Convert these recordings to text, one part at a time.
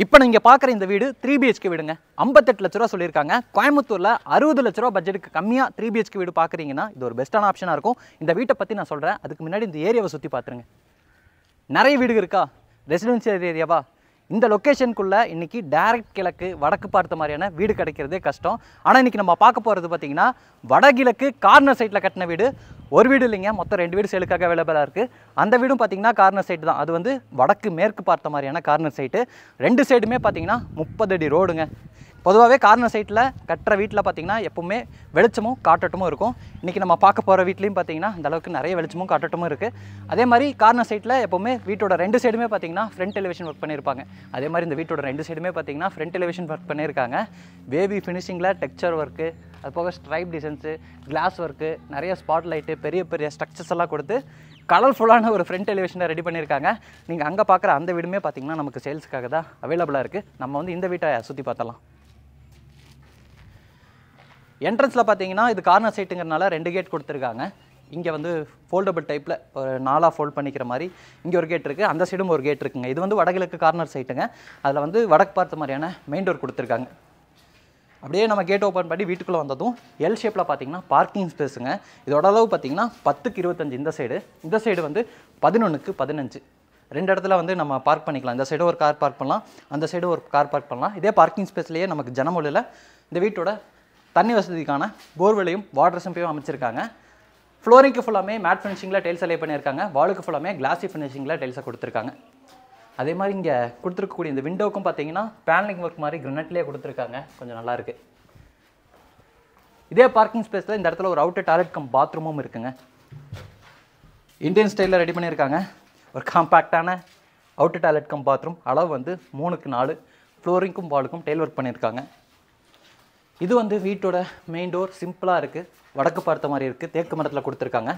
இப்போ நீங்கள் பார்க்குற இந்த வீடு 3 BHK வீடுங்க. 58 லட்ச ரூபா சொல்லியிருக்காங்க. கோயம்புத்தூரில் 60 லட்ச ரூபா பட்ஜெட்டுக்கு கம்மியாக 3 BHK வீடு பார்க்குறீங்கன்னா இது ஒரு பெஸ்ட்டான ஆப்ஷனாக இருக்கும். இந்த வீட்டை பற்றி நான் சொல்கிறேன். அதுக்கு முன்னாடி இந்த ஏரியாவை சுற்றி பார்த்துருங்க. நிறைய வீடு இருக்கா, ரெசிடென்ஷியல் ஏரியாவா? இந்த லொக்கேஷனுக்குள்ளே இன்றைக்கி டைரக்ட் கிழக்கு வடக்கு பார்த்த மாதிரியான வீடு கிடைக்கிறதே கஷ்டம். ஆனால் இன்றைக்கி நம்ம பார்க்க போகிறது பார்த்திங்கன்னா வடகிழக்கு கார்னர் சைட்டில் கட்டின வீடு. ஒரு வீடு இல்லைங்க, மொத்தம் 2 வீடு சேலுக்காக அவைலபிளாக இருக்குது. அந்த வீடும் பார்த்திங்கன்னா கார்னர் சைட்டு தான். அது வந்து வடக்கு மேற்கு பார்த்த மாதிரியான கார்னர் சைட்டு. 2 சைடுமே பார்த்திங்கன்னா 30 அடி ரோடுங்க. பொதுவாகவே கார்னர் சைட்டில் கட்டுற வீட்டில் பார்த்திங்கன்னா எப்போவுமே வெளிச்சமும் காற்றோட்டமும் இருக்கும். இன்றைக்கி நம்ம பார்க்க போகிற வீட்லேயும் பார்த்திங்கன்னா அந்தளவுக்கு நிறைய வெளிச்சமும் காற்றோட்டமும் இருக்குது. அதே மாதிரி கார்னர் சைட்டில் எப்போவுமே வீட்டோட 2 சைடுமே பார்த்திங்கன்னா ஃப்ரண்ட் எலிவேஷன் ஒர்க் பண்ணியிருப்பாங்க. அதே மாதிரி இந்த வீட்டோட 2 சைடுமே பார்த்திங்கன்னா ஃப்ரண்ட் எலிவேஷன் ஒர்க் பண்ணியிருக்காங்க. வேவி ஃபினிஷிங்கில் டெக்ஸ்சர் ஒர்க்கு, அது போக ஸ்ட்ரைப் டிசைன்ஸு, கிளாஸ் ஒர்க்கு, நிறைய ஸ்பாட் லைட்டு, பெரிய பெரிய ஸ்ட்ரக்சர்ஸ் எல்லாம் கொடுத்து கலர்ஃபுல்லான ஒரு ஃப்ரண்ட் எலிவேஷனை ரெடி பண்ணியிருக்காங்க. நீங்கள் அங்கே பார்க்குற அந்த வீடுமே பார்த்திங்கன்னா நமக்கு சேல்ஸுக்காக தான் அவைலபிளாக இருக்குது. நம்ம வந்து இந்த வீட்டை சுற்றி பார்த்தலாம். என்ட்ரன்ஸில் பார்த்தீங்கன்னா இது கார்னர் சைட்டுங்கிறனால 2 கேட் கொடுத்துருக்காங்க. இங்கே வந்து ஃபோல்டபுள் டைப்பில் ஒரு 4ஆக ஃபோல்ட் பண்ணிக்கிற மாதிரி இங்கே ஒரு கேட் இருக்குது, அந்த சைடும் ஒரு கேட் இருக்குங்க. இது வந்து வடகிழக்கு கார்னர் சைட்டுங்க. அதில் வந்து வடக்கு பார்த்த மாதிரியான மெயின் டோர் கொடுத்துருக்காங்க. அப்படியே நம்ம கேட் ஓப்பன் பண்ணி வீட்டுக்குள்ளே வந்ததும் எல் ஷேப்பில் பார்த்தீங்கன்னா பார்க்கிங் ஸ்பேஸுங்க. இதோட அளவு பார்த்தீங்கன்னா 10க்கு 25 இந்த சைடு வந்து 11க்கு 15. 2 இடத்துல வந்து நம்ம பார்க் பண்ணிக்கலாம். இந்த சைடு ஒரு கார் பார்க் பண்ணலாம், அந்த சைடு ஒரு கார் பார்க் பண்ணலாம். இதே பார்க்கிங் ஸ்பேஸ்லேயே நமக்கு ஜனமொழியில் இந்த வீட்டோட தண்ணி வசதிக்கான போர்வெலையும் வாட்டர் சம்பையும் அமைச்சிருக்காங்க. ஃப்ளோரிங்க்கு ஃபுல்லாமே மேட் ஃபினிஷிங்கில் டைல்ஸ் லே பண்ணியிருக்காங்க. வாலுக்கு ஃபுல்லாமே கிளாஸி ஃபினிஷிங்கில் டைல்ஸை கொடுத்துருக்காங்க. அதே மாதிரி இங்கே கொடுத்துருக்கக்கூடிய இந்த விண்டோவுக்கும் பார்த்தீங்கன்னா பேனலிங் ஒர்க் மாதிரி கிரனட்லேயே கொடுத்துருக்காங்க. கொஞ்சம் நல்லாயிருக்கு. இதே பார்க்கிங் ஸ்பேஸில் இந்த இடத்துல ஒரு அவுட்டர் டாய்லெட் கம் பாத்ரூமும் இருக்குங்க. இந்தியன் ஸ்டைலில் ரெடி பண்ணியிருக்காங்க. ஒரு காம்பேக்டான அவுட்டர் டாய்லெட் கம் பாத்ரூம். அளவு வந்து 3க்கு 4. ஃப்ளோரிங்க்கும் வாலுக்கும் டைல் ஒர்க் பண்ணியிருக்காங்க. இது வந்து வீட்டோட மெயின் டோர் சிம்பிளாக இருக்குது, வடக்கு பார்த்த மாதிரி இருக்குது, தேக்கு மரத்தில் கொடுத்துருக்காங்க.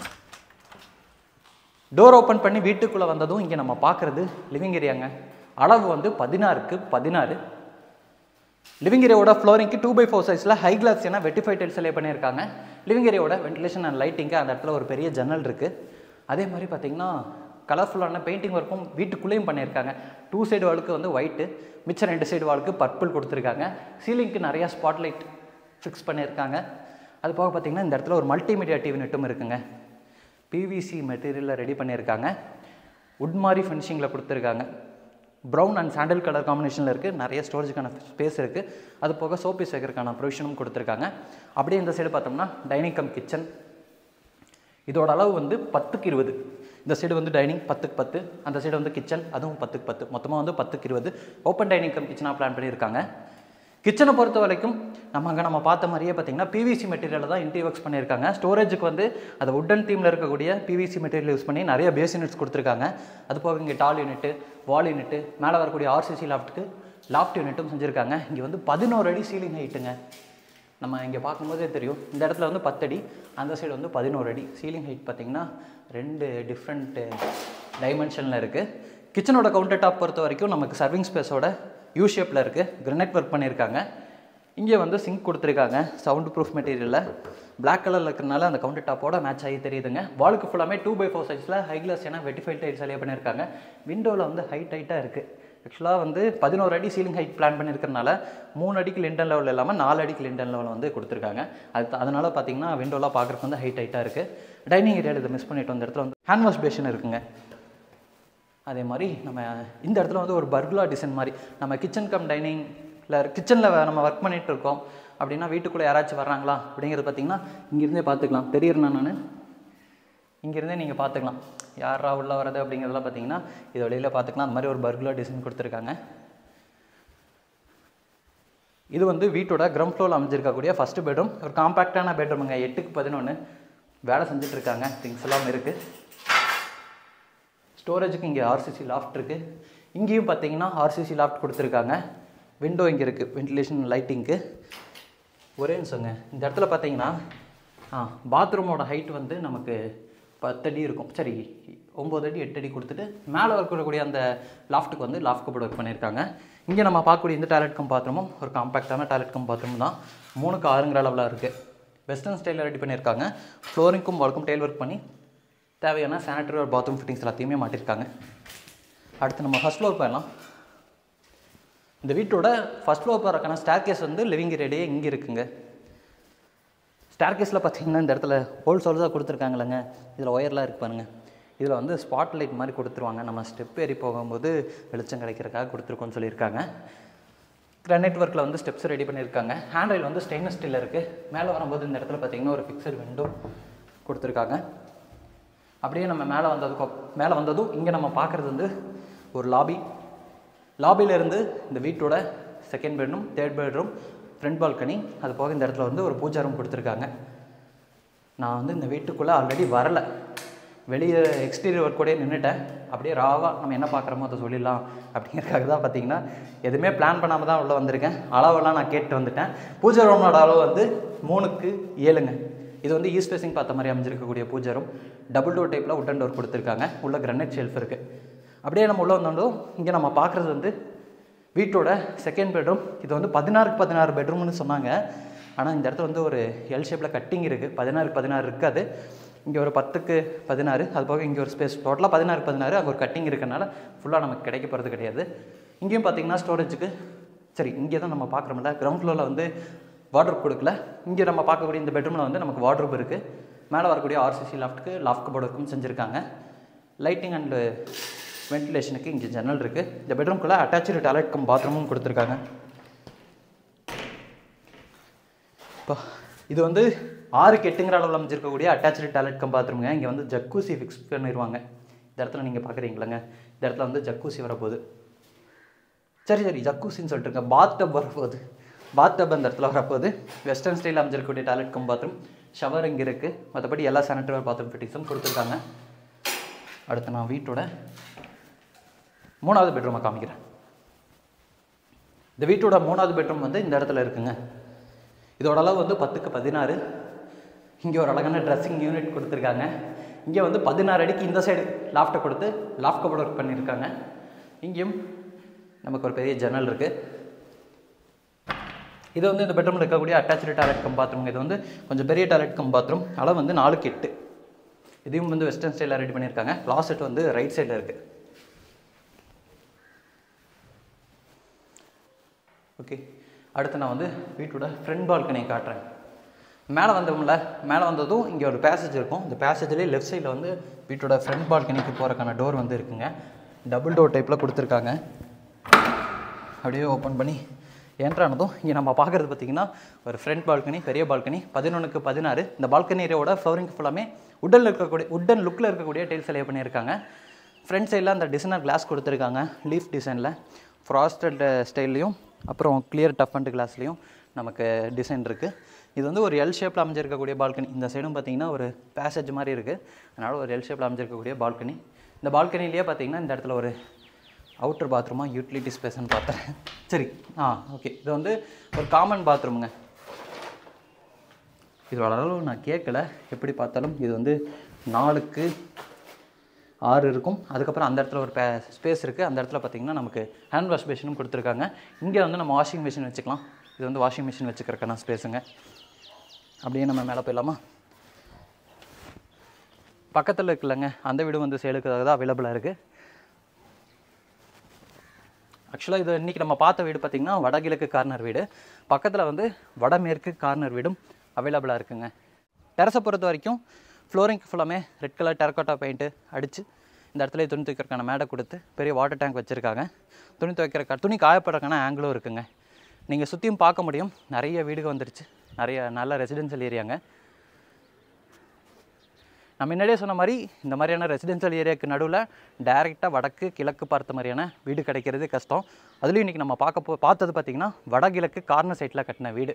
டோர் ஓப்பன் பண்ணி வீட்டுக்குள்ளே வந்ததும் இங்கே நம்ம பார்க்குறது லிவிங் ஏரியாங்க. அளவு வந்து 16க்கு 16. லிவிங் ஏரியாவோட ஃப்ளோரிங்க்கு 2x4 சைஸில் ஹை கிளாஸ் ஏன்னா வெட்டிஃபை டைல்ஸ் லே பண்ணியிருக்காங்க. லிவிங் ஏரியாவோட வென்டிலேஷன் அண்ட் லைட்டிங்கு அந்த இடத்துல ஒரு பெரிய ஜன்னல் இருக்குது. அதே மாதிரி பார்த்திங்கன்னா கலர்ஃபுல்லான பெயிண்டிங் ஒர்க்கும் வீட்டுக்குள்ளேயும் பண்ணியிருக்காங்க. 2 சைடு வாலுக்கு வந்து ஒயிட்டு, மிச்சம் 2 சைடு வாலுக்கு பர்பிள் கொடுத்துருக்காங்க. சீலிங்க்கு நிறையா ஸ்பாட்லைட் ஃபிக்ஸ் பண்ணியிருக்காங்க. அது போக பார்த்திங்கன்னா இந்த இடத்துல ஒரு மல்டிமீடியா டிவி நெட்டும் இருக்குங்க. பிவிசி மெட்டீரியலில் ரெடி பண்ணியிருக்காங்க. உட் மாதிரி ஃபினிஷிங்கில் கொடுத்துருக்காங்க. ப்ரௌன் அண்ட் சாண்டல் கலர் காம்பினேஷனில் இருக்குது. நிறைய ஸ்டோரேஜுக்கான ஸ்பேஸ் இருக்குது. அது போக சோப்பீஸ் வைக்கிறதுக்கான ப்ரொவிஷனும் கொடுத்துருக்காங்க. அப்படியே இந்த சைடு பார்த்தோம்னா டைனிங் கம் கிச்சன். இதோட அளவு வந்து 10க்கு 20. இந்த சைடு வந்து டைனிங் 10க்கு 10, அந்த சைடு வந்து கிச்சன் அதுவும் 10க்கு 10, மொத்தமாக வந்து 10க்கு 20 ஓப்பன் டைனிங் கம் கிச்சனாக பிளான் பண்ணியிருக்காங்க. கிச்சனை பொறுத்த வரைக்கும் நம்ம பார்த்த மாதிரியே பார்த்திங்கன்னா பிவிசி மெட்டீரியலில் தான் இன்டீரியர் ஒர்க்ஸ் பண்ணியிருக்காங்க. ஸ்டோரேஜுக்கு வந்து அது வுட்டன் தீமில் இருக்கக்கூடிய பிவிசி மெட்டீரியல் யூஸ் பண்ணி நிறைய பேஸ் யூனிட்ஸ் கொடுத்துருக்காங்க. அது போக இங்கே டால் யூனிட்டு, வால் யூனிட்டு, மேலே வரக்கூடிய ஆர்சிசி லாஃப்ட் யூனிட்டும் செஞ்சுருக்காங்க. இங்கே வந்து 11 அடி சீலிங் ஹைட்டுங்க. நம்ம இங்கே பார்க்கும்போதே தெரியும். இந்த இடத்துல வந்து 10 அடி, அந்த சைடு வந்து 11 அடி. சீலிங் ஹைட் பார்த்திங்கன்னா 2 டிஃப்ரெண்ட் டைமென்ஷனில் இருக்குது. கிச்சனோட கவுண்டர் டாப் பொறுத்த வரைக்கும் நமக்கு சர்விங் ஸ்பேஸோட யூ ஷேப்பில் இருக்குது. கிரனைட் ஒர்க் பண்ணியிருக்காங்க. இங்கே வந்து சிங்க் கொடுத்துருக்காங்க சவுண்ட் ப்ரூஃப் மெட்டீரியலில். பிளாக் கலரில் இருக்கிறனால அந்த கவுண்டர் டாப்போட மேட்ச் ஆகி தெரியுதுங்க. வாலுக்கு ஃபுல்லாமே 2x4 சைஸில் ஹை கிளாஸ் ஏன்னா வெட்டிஃபை டைல்ஸ் அலே பண்ணியிருக்காங்க. விண்டோவில் வந்து ஹைட்டாக இருக்குது. ஆக்சுவலாக வந்து 11 அடி சீலிங் ஹைட் பிளான் பண்ணியிருக்கிறனால 3 அடிக்கு லிண்டன் லெவல் இல்லாமல் 4 அடிக்கு லிண்டன் லெவல் வந்து கொடுத்துருக்காங்க. அதனால் பார்த்திங்கன்னா விண்டோலாம் பார்க்குறதுக்கு வந்து ஹைட்டாக இருக்குது. டைனிங் ஏரியாவில் இதை மிஸ் பண்ணிட்டு வந்த இடத்துல வந்து ஹேண்ட் வாஷ் பேஷன் இருக்குங்க. அதே மாதிரி நம்ம இந்த இடத்துல வந்து ஒரு பர்குலா டிசைன் மாதிரி நம்ம கிச்சன் கம் கிச்சனில் நம்ம ஒர்க் பண்ணிகிட்டு இருக்கோம் அப்படின்னா வீட்டுக்குள்ளே யாராச்சும் வர்றாங்களா அப்படிங்கிறது பார்த்திங்கன்னா இங்கேருந்தே பார்த்துக்கலாம். தெரியுறேன்னா நான் இங்கேருந்தே நீங்கள் பார்த்துக்கலாம் யாரா உள்ளே வர்றது அப்படிங்கிறதெல்லாம் பார்த்தீங்கன்னா இது வழியில் பார்த்துக்கலாம். அந்த மாதிரி ஒரு பர்குலா டிசைன் கொடுத்துருக்காங்க. இது வந்து வீட்டோட கிரவுண்ட் ஃப்ளோரில் அமைஞ்சிருக்கக்கூடிய ஃபஸ்ட்டு பெட்ரூம். ஒரு காம்பேக்டான பெட்ரூமுங்க. 8க்கு 11 வேலை செஞ்சிட்ருக்காங்க. திங்ஸ் எல்லாம் இருக்குது. ஸ்டோரேஜுக்கு இங்கே ஆர்சிசி லாஃப்ட் இருக்குது. இங்கேயும் பார்த்தீங்கன்னா ஆர்சிசி லாஃப்ட் கொடுத்துருக்காங்க. விண்டோ இங்கே இருக்குது வென்டிலேஷன் லைட்டிங்க்கு. ஒரே நிமிஷங்க. இந்த இடத்துல பார்த்தீங்கன்னா பாத்ரூமோட ஹைட் வந்து நமக்கு 10 அடி இருக்கும். சரி 9 அடி 8 அடி கொடுத்துட்டு மேலே இருக்கக்கூடிய அந்த லாஃப்ட்டுக்கு வந்து லாஃப்ட் கபோர்டு ஒர்க் பண்ணியிருக்காங்க. இங்கே நம்ம பார்க்கக்கூடிய இந்த டாய்லெட் கம் பாத்ரூமும் ஒரு காம்பேக்டான டாய்லெட் கம் பாத்ரூம் தான். 3க்கு 6ங்கிற அளவில் இருக்குது. வெஸ்டர்ன் ஸ்டைலில் ரெடி பண்ணியிருக்காங்க. ஃப்ளோரிங்க்கும் வாலுக்கும் டைல் ஒர்க் பண்ணி தேவையான சானிட்டரி ஒரு பாத்ரூம் ஃபிட்டிங்ஸ் எல்லாத்தையுமே மாட்டியிருக்காங்க. அடுத்து நம்ம ஃபர்ஸ்ட் ஃப்ளோர் போயிடலாம். இந்த வீட்டோட ஃபர்ஸ்ட் ஃப்ளோர் போகிறக்கான ஸ்டேர் கேஸ் வந்து லிவிங் ஏரியாலேயே இங்கே இருக்குங்க. ஸ்டேர் கேஸில் பார்த்தீங்கன்னா இந்த இடத்துல ஹோல்ஸாக கொடுத்துருக்காங்களேங்க, இதில் ஒயர்லாம் இருக்கு பாருங்கள். இதில் வந்து ஸ்பாட் லைட் மாதிரி கொடுத்துருவாங்க, நம்ம ஸ்டெப் ஏறி போகும்போது வெளிச்சம் கிடைக்கிறக்காக கொடுத்துருக்கோன்னு சொல்லியிருக்காங்க. கிரானைட் ஒர்க்கில் வந்து ஸ்டெப்ஸ் ரெடி பண்ணியிருக்காங்க. ஹேண்ட் ரயில் வந்து ஸ்டெயின்லெஸ் ஸ்டீலில் இருக்குது. மேலே வரும்போது இந்த இடத்துல பார்த்தீங்கன்னா ஒரு ஃபிக்ஸட் விண்டோ கொடுத்துருக்காங்க. அப்படியே நம்ம மேலே வந்ததும் இங்கே நம்ம பார்க்குறது வந்து ஒரு லாபியிலேருந்து இந்த வீட்டோட second bedroom, third bedroom, front balcony, அது போக இந்த இடத்துல வந்து ஒரு பூஜா ரூம் கொடுத்துருக்காங்க. நான் வந்து இந்த வீட்டுக்குள்ளே ஆல்ரெடி வரலை, வெளியே எக்ஸ்டீரியர் ஒர்க் கூட நின்றுட்டேன். அப்படியே ராவாக நம்ம என்ன பார்க்குறோமோ அதை சொல்லிடலாம் அப்படிங்கிறதுக்காக தான் பார்த்தீங்கன்னா எதுவுமே பிளான் பண்ணாமல் தான் உள்ளே வந்திருக்கேன். அளவெல்லாம் நான் கேட்டு வந்துட்டேன். பூஜா ரூமோட அளவு வந்து 3:7. இது வந்து ஈஸ்ட் ஃபேஸிங் பார்த்த மாதிரி அமைஞ்சிருக்கக்கூடிய பூஜா ரூம். டபுள் டோர் டைப்பில் உட்டன் டோர் கொடுத்துருக்காங்க. உள்ள கிரானைட் ஷெல்ஃப் இருக்குது. அப்படியே நம்ம உள்ளே வந்தோம். இங்கே நம்ம பார்க்குறது வந்து வீட்டோட செகண்ட் பெட்ரூம். இது வந்து 16x16 பெட்ரூம்னு சொன்னாங்க. ஆனால் இந்த இடத்துல வந்து ஒரு எல் ஷேப்பில் கட்டிங் இருக்குது. 16x16 இருக்காது. இங்கே ஒரு 10x16, அது போக இங்கே ஒரு ஸ்பேஸ், டோட்டலாக 16x16. அங்கே ஒரு கட்டிங் இருக்கிறனால ஃபுல்லாக நமக்கு கிடைக்க போகிறது கிடையாது. இங்கேயும் பார்த்தீங்கன்னா ஸ்டோரேஜுக்கு சரி, இங்கே தான் நம்ம பார்க்குறோம்ல, கிரவுண்ட் ஃப்ளோரில் வந்து வார்ட்ரோப் கொடுக்கல. இங்கே நம்ம பார்க்கக்கூடிய இந்த பெட்ரூமில் வந்து நமக்கு வார்ட்ரோப் இருக்குது. மேலே வரக்கூடிய ஆர்சிசி லாஃப்ட் கபோர்டுக்கும் செஞ்சுருக்காங்க. லைட்டிங் அண்டு வென்டிலேஷனுக்கு இங்கே ஜன்னல் இருக்குது. இந்த பெட்ரூம்குள்ளே அட்டாச்சு டாய்லெட் கம் பாத்ரூமும் கொடுத்துருக்காங்க. இப்போ இது வந்து 6x8 அளவில் அமைச்சிருக்கக்கூடிய அட்டாச்சு டாய்லெட் கம் பாத்ரூமுங்க. இங்கே வந்து ஜக்கூசி ஃபிக்ஸ் பண்ணிடுவாங்க. இந்த இடத்துல நீங்கள் பார்க்குறீங்களேங்க, இந்த இடத்துல வந்து ஜக்கூசி வரப்போகுது. சரி ஜக்கூசின்னு சொல்லிட்டுருங்க, பாத் டப் வரப்போகுது. பாத் டப் அந்த இடத்துல வரப்போகுது. வெஸ்டர்ன் ஸ்டைலில் அமைச்சிருக்கக்கூடிய டாய்லெட் கம் பாத்ரூம், ஷவர் இங்கே இருக்குது. மற்றபடி எல்லா சானிட்டரி பாத்ரூம் ஃபிட்டிங்ஸும் கொடுத்துருக்காங்க. அடுத்து நான் வீட்டோட 3வது பெட்ரூமை காமிக்கிறேன். இந்த வீட்டோட 3வது பெட்ரூம் வந்து இந்த இடத்துல இருக்குங்க. இதோட அளவு வந்து 10x16. இங்கே ஒரு அழகான ட்ரெஸ்ஸிங் யூனிட் கொடுத்துருக்காங்க. இங்கே வந்து 16 அடிக்கு இந்த சைடு லாஃப்ட்டை கொடுத்து லாஃப்ட் கபோர்ட் ஒர்க் பண்ணியிருக்காங்க. இங்கேயும் நமக்கு ஒரு பெரிய ஜன்னல் இருக்குது. இது வந்து இந்த பெட்ரூமில் இருக்கக்கூடிய அட்டாச்சு டாய்லெட் கம் பாத்ரூம். இது வந்து கொஞ்சம் பெரிய டாய்லெட் கம் பாத்ரூம். அளவு வந்து 4x8. இதையும் வந்து வெஸ்டர்ன் ஸ்டைலில் ரெடி பண்ணியிருக்காங்க. கிளாசெட் வந்து ரைட் சைடில் இருக்குது. ஓகே, அடுத்து நான் வந்து வீட்டோட ஃப்ரண்ட் பால்கனியை காட்டுறேன். மேலே வந்ததும் இங்கே ஒரு பேசேஜ் இருக்கும். இந்த பேசேஜ்லேயே லெஃப்ட் சைடில் வந்து வீட்டோட ஃப்ரண்ட் பால்கனிக்கு போகிறக்கான டோர் வந்து இருக்குங்க. டபுள் டோர் டைப்பில் கொடுத்துருக்காங்க. அப்படியே ஓப்பன் பண்ணி என்ட்ரானதும் இங்கே நம்ம பார்க்குறது பார்த்திங்கன்னா ஒரு ஃப்ரண்ட் பால்கனி, பெரிய பால்கனி, 11x16. இந்த பால்கனி ஏரியாவோட ஃப்ளவரிங் ஃபுல்லாமே உட்டன் லுக்கில் இருக்கக்கூடிய டைல்ஸ் எல்லாம் பண்ணியிருக்காங்க. ஃப்ரண்ட் சைடில் அந்த டிசைனர் கிளாஸ் கொடுத்துருக்காங்க. லீஃப் டிசைனில் ஃப்ராஸ்டட் ஸ்டைல்லையும் அப்புறம் கிளியர் டஃப் அண்ட் கிளாஸ்லேயும் நமக்கு டிசைன் இருக்குது. இது வந்து ஒரு எல் ஷேப்பில் அமைஞ்சிருக்கக்கூடிய பால்கனி. இந்த சைடும் பார்த்திங்கன்னா ஒரு பேசேஜ் மாதிரி இருக்குது. அதனால் ஒரு எல் ஷேப்பில் அமைஞ்சிருக்கக்கூடிய பால்கனி. இந்த பால்கனிலேயே பார்த்திங்கன்னா இந்த இடத்துல ஒரு அவுட்டர் பாத்ரூமாக யூட்டிலிட்டி ஸ்பேஸ்ன்னு பார்த்தேன். சரி, ஓகே, இது வந்து ஒரு காமன் பாத்ரூமுங்க. இதோட அளவு நான் கேட்கல, எப்படி பார்த்தாலும் இது வந்து 4x6 இருக்கும். அதுக்கப்புறம் அந்த இடத்துல ஒரு ஸ்பேஸ் இருக்குது. அந்த இடத்துல பார்த்திங்கன்னா நமக்கு ஹேண்ட் வாஷ் மிஷினும் கொடுத்துருக்காங்க. இங்கே வந்து நம்ம வாஷிங் மிஷின் வச்சுக்கலாம். இது வந்து வாஷிங் மிஷின் வச்சுக்கிறக்கான ஸ்பேஸுங்க. அப்படியே நம்ம மேலே போயிடலாமா? பக்கத்தில் இருக்குல்லங்க, அந்த வீடு வந்து சேலுக்காக தான் அவைலபிளாக இருக்குது. ஆக்சுவலாக இது இன்றைக்கி நம்ம பார்த்த வீடு பார்த்திங்கன்னா வடகிழக்கு கார்னர் வீடு. பக்கத்தில் வந்து வடமேற்கு கார்னர் வீடும் அவைலபிளாக இருக்குங்க. டெரஸை பொறுத்த வரைக்கும் ஃப்ளோரிங்க்கு ஃபுல்லாமே ரெட் கலர் டெரக்கோட்டா பெயிண்ட்டு அடித்து இந்த இடத்துல துணி துவைக்கிறக்கான மேடை கொடுத்து பெரிய வாட்டர் டேங்க் வச்சுருக்காங்க. துணி காயப்படுறக்கான ஆங்கிளும் இருக்குங்க. நீங்கள் சுற்றியும் பார்க்க முடியும், நிறைய வீடுகள் வந்துடுச்சு, நிறைய நல்ல ரெசிடென்ஷியல் ஏரியாங்க. நான் முன்னாடியே சொன்ன மாதிரி இந்த மாதிரியான ரெசிடென்ஷியல் ஏரியாவுக்கு நடுவில் டைரெக்டாக வடக்கு கிழக்கு பார்த்த மாதிரியான வீடு கிடைக்கிறது கஷ்டம். அதுலேயும் இன்றைக்கி நம்ம பார்த்தது பார்த்திங்கன்னா வடகிழக்கு கார்னர் சைட்டில் கட்டின வீடு.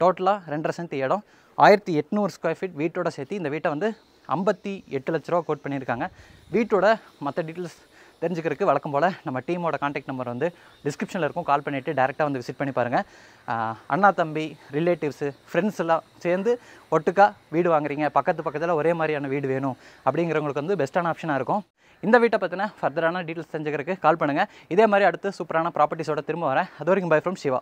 டோட்டலாக 2.5 சென்ட் இடம், 1800 ஸ்கொயர் ஃபீட் வீட்டோட சேர்த்து இந்த வீட்டை வந்து 58 லட்ச ரூபா கோட் பண்ணியிருக்காங்க. வீட்டோட மற்ற டீட்டெயில்ஸ் தெரிஞ்சுக்கிறதுக்கு வழக்கம் போல் நம்ம டீமோட கான்டாக்ட் நம்பர் வந்து டிஸ்கிரிப்ஷனில் இருக்கும். கால் பண்ணிவிட்டு டேரெக்டாக வந்து விசிட் பண்ணி பாருங்கள். அண்ணா தம்பி, ரிலேட்டிவ்ஸு, ஃப்ரெண்ட்ஸ் எல்லாம் சேர்ந்து ஒட்டுக்கா வீடு வாங்குறீங்க, பக்கத்தில் ஒரே மாதிரியான வீடு வேணும் அப்படிங்கிறவங்களுக்கு வந்து பெஸ்ட்டான ஆப்ஷனாக இருக்கும். இந்த வீட்டை பற்றின ஃபர்தரான டீட்டெயில்ஸ் தெரிஞ்சுக்கிறதுக்கு கால் பண்ணுங்கள். இதே மாதிரி அடுத்து சூப்பரான ப்ராப்பர்ட்டிஸோட திரும்ப வரேன். அது வரைக்கும் பை ஃப்ரம் சிவா.